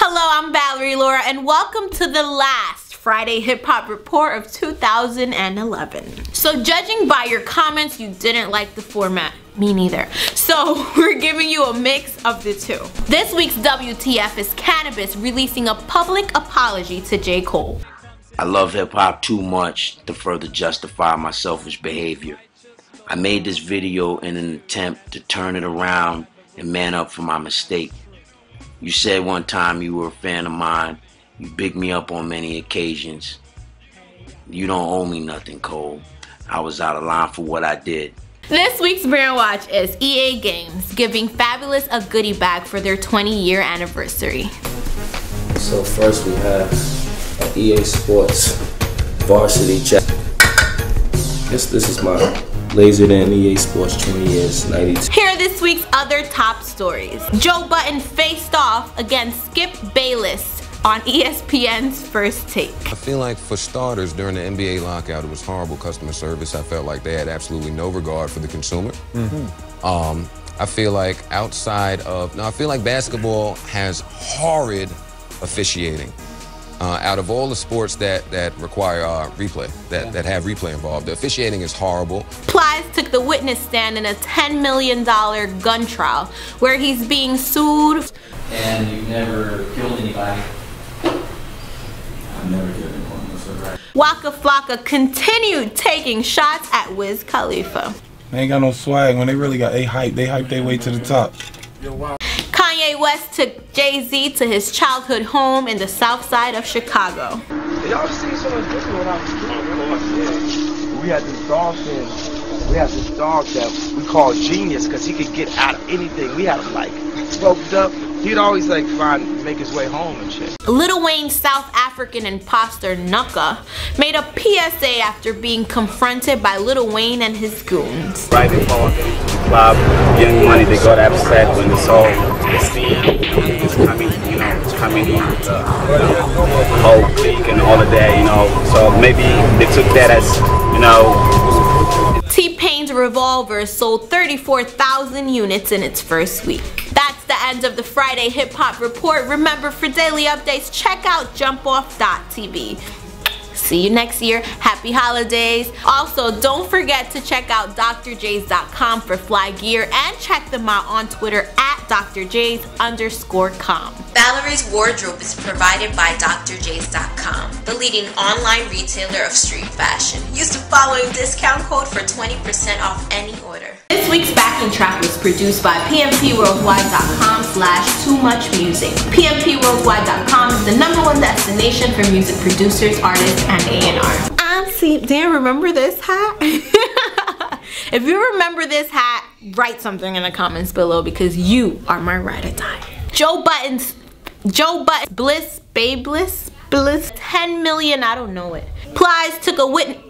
Hello, I'm Valerie Laura, and welcome to the last Friday Hip Hop Report of 2011. So judging by your comments, you didn't like the format. Me neither. So we're giving you a mix of the two. This week's WTF is Canibus releasing a public apology to J.Cole. I love hip hop too much to further justify my selfish behavior. I made this video in an attempt to turn it around and man up for my mistake. You said one time you were a fan of mine. You bigged me up on many occasions. You don't owe me nothing, Cole. I was out of line for what I did. This week's brand watch is EA Games giving Fabolous a goodie bag for their 20-year anniversary. So first we have EA Sports varsity check. This is my lasered in EA Sports 20 years, 92. Here are this week's other top stories. Joe Budden faced off against Skip Bayliss on ESPN's First Take. I feel like for starters, during the NBA lockout, it was horrible customer service. I felt like they had absolutely no regard for the consumer. I feel like I feel like basketball has horrid officiating. Out of all the sports that require replay, that have replay involved, the officiating is horrible. Plies took the witness stand in a $10 million gun trial where he's being sued. And you've never killed anybody. I've never killed anyone. That's right. Waka Flocka continued taking shots at Wiz Khalifa. They ain't got no swag. When they really got they hype their way to the top. Kanye West took Jay-Z to his childhood home in the Southside of Chicago. Y'all seen so much different when I was little. We had this dog thing. We had this dog that we called Genius because he could get out of anything. We had him like roped up. He'd always like make his way home and shit. Lil Waynes South African imposter Nucco made a PSA after being confronted by Lil Wayne and his goons. Right before the club, getting money, they got upset when they saw the scene is coming, it's coming the whole clique and all of that, So maybe they took that as, T-Pain's Revolver sold 34,000 units in its first week. That's the end of the Friday Hip Hop Report. Remember, for daily updates, check out jumpoff.tv. See you next year. Happy holidays. Also, don't forget to check out drjays.com for fly gear and check them out on Twitter at drjays_com. Valerie's wardrobe is provided by drjays.com, the leading online retailer of street fashion. Use the following discount code for 20% off any order. This week's backing track was produced by pmpworldwide.com/toomuchmusic. pmpworldwide.com is the #1 destination for music producers, artists, and A&R. Dan, remember this hat? If you remember this hat, write something in the comments below because you are my ride or die. Joe Budden, Fabolous, 10 million, I don't know it. Plies took a witness.